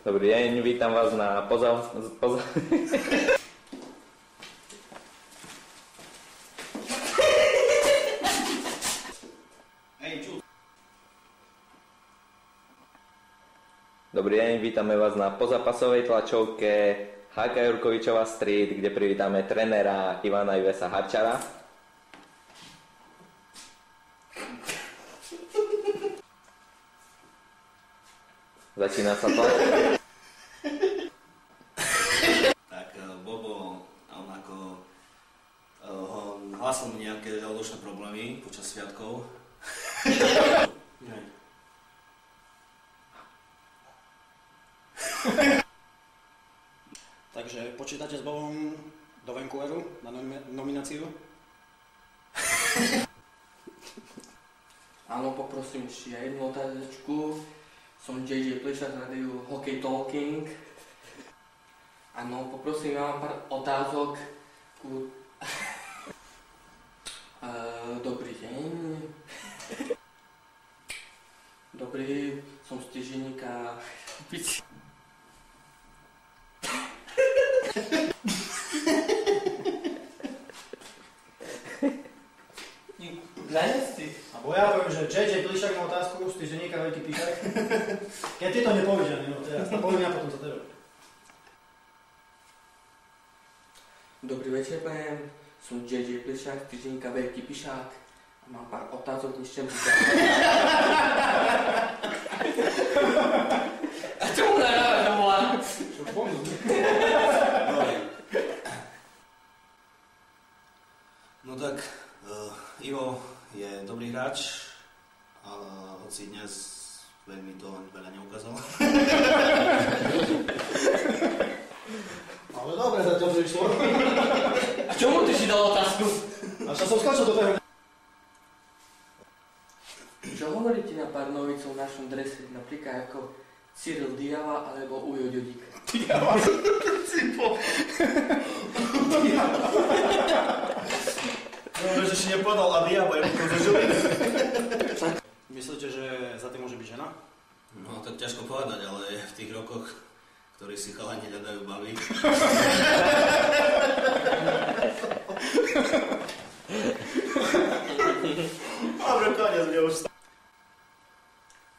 Dobrý deň, vítam vás na Dobrý deň, vítame vás na pozapasovej tlačovke HK Jurkovičova Street, kde privítame trénera Ivana Ivesa Harčara. Začína sa to. Tak Bobo, on ako hlásil mi nejaké žalúdočné problémy počas sviatkov. Takže počítate s Bobom do Vancouveru na nomináciu? Áno, poprosím ešte jednu otázečku. Som JJ Plišák z rádiu Hockey Talking. Áno, poprosím, ja mám pár otázok. Dobrý deň. Dobrý, som z týždenníka. Abo ja poviem, že JJ Plišák má otázku z týždenníka Veľký Pišák. Keď ty to nepovieš, no teraz to poviem ja potom za tebe. Dobrý večer, prajem. Som JJ Plišák z týždenníka Veľký Pišák a mám pár otázok, než čem A čo mu naráva, že volá? Čo pomnú? No tak, Ivo je dobrý hráč, ale hoci dnes veľmi to veľa neukázal. Ale dobre, zatiaľ to išlo. A čomu ty si dal otázku? A čo som skáčal do toho? Čo hovoríte na pár novicov v našom drese, napríklad ako Cyril Diava alebo Ujo Ďodík? Diava? Dobre, že si nepovedal a Diava, ja potom zažili. Myslíte, že za tým môže byť žena? No tak ťažko povedať, ale v tých rokoch, ktorí si chalani hľadajú baví. Dobre, koniec, mne už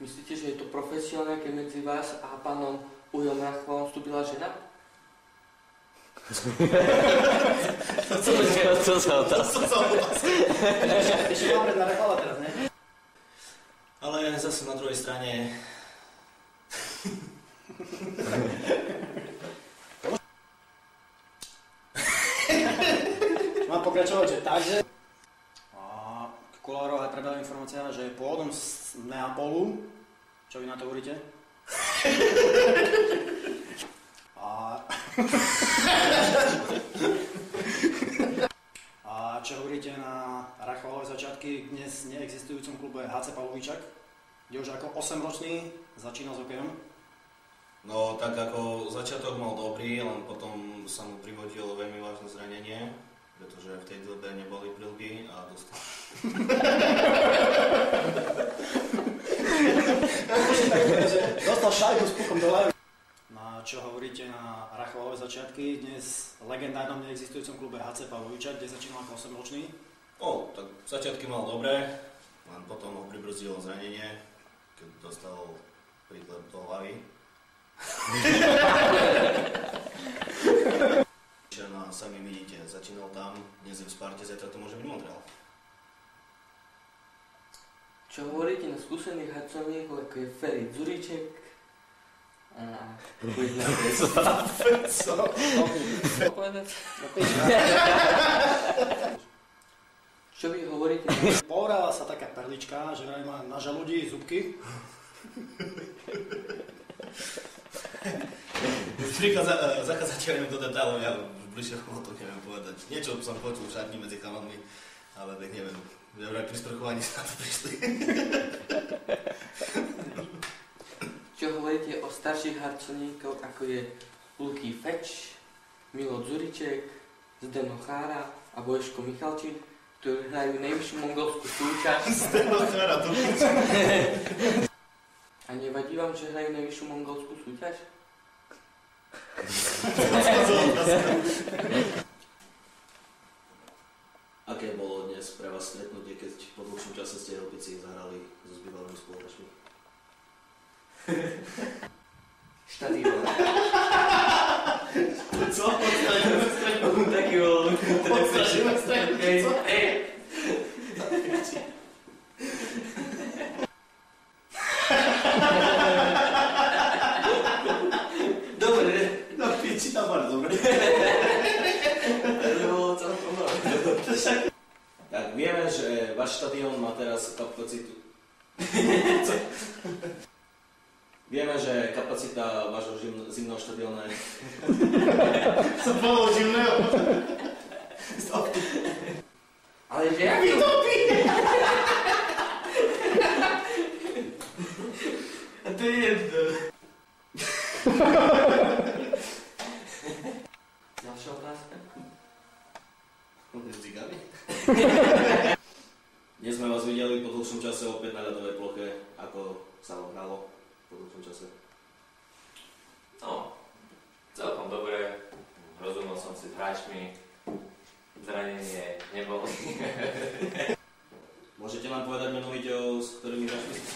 Myslíte, že je to profesionálne, keď medzi vás a pánom Ujom Rachvalom vstúpila žena? Co sa otázka? Ešte máme na Rachvala teraz, ne? Ale zase na druhej strane... Mám pokračovať, že takže... Kulárov aj prebehla informácia, že je pôvodom z Neapolu. Čo vy na to hovoríte? A čo hovoríte na Rachvalové začiatky v dnes neexistujúcom klube HC Pavlovičák, kde už ako 8-ročný začínal s hokejom? No tak ako začiatok mal dobrý, len potom sa mu privodilo veľmi vážne zranenie, pretože v tej dobe neboli prilby a dostal... Dostal šajbu s pukom do hlavy. Na čo hovoríte na Rachvalové začiatky dnes v legendárnom neexistujúcom klube HC Pavlovičák, kde začínal ako 8-ročný? Tak začiatky mal dobré, len potom ho pribrzdilo zranenie, keď dostal príklep do hlavy. No a sami vidíte, začínal tam, dnes je v Sparte, zajtra to môže byť Montreal. Čo hovoríte na skúsených harcovníkov, ako je Ferry Dzuriček? Čo vy hovoríte? Povrala sa taká perlička, že má na žalúdi zubky. Príklad zakázateľ do detailov, ja už bližšie o to neviem povedať. Niečo som počul v šatni medzi chalanmi, ale tak neviem. Že vraj pri sprchovaní sa na to prišli. Čo hovoríte o starších harcovníkov, ako je Luky Feč, Milo Dzuriček, Zdeno Chára a Boješko Michalčík, ktorí hrajú najvyššiu mongolskú súťaž. Zdeno Chára, to A nevadí vám, že hrajú najvyššiu mongolskú súťaž? Aké bolo dnes pre vás stretnutie, keď po dlhšom čase ste Helpici zahrali so zbývalými spoluhráčmi? Štadión. Co? Odstražíme stretnutie? Taký bol. Odstražíme stretnutie? Co? Dobre. No piči tam máš, dobre. To bolo celkom dobre. Tak vieme, že váš štadión má teraz kapacitu. Vieme, že kapacita vášho zimného štadióna je... Co bolo zimného? Stop. Ale že jak to? A to je jedno. Ďalšia otázka? Cigany? Dnes sme vás videli po dlhšom čase opäť na ľadovej ploche, ako sa vám hralo po dlhšom čase. No, celkom dobre. Rozumel som si s hráčmi. Zranenie nebolo. Môžete nám povedať menovite, s ktorými hráčmi ste?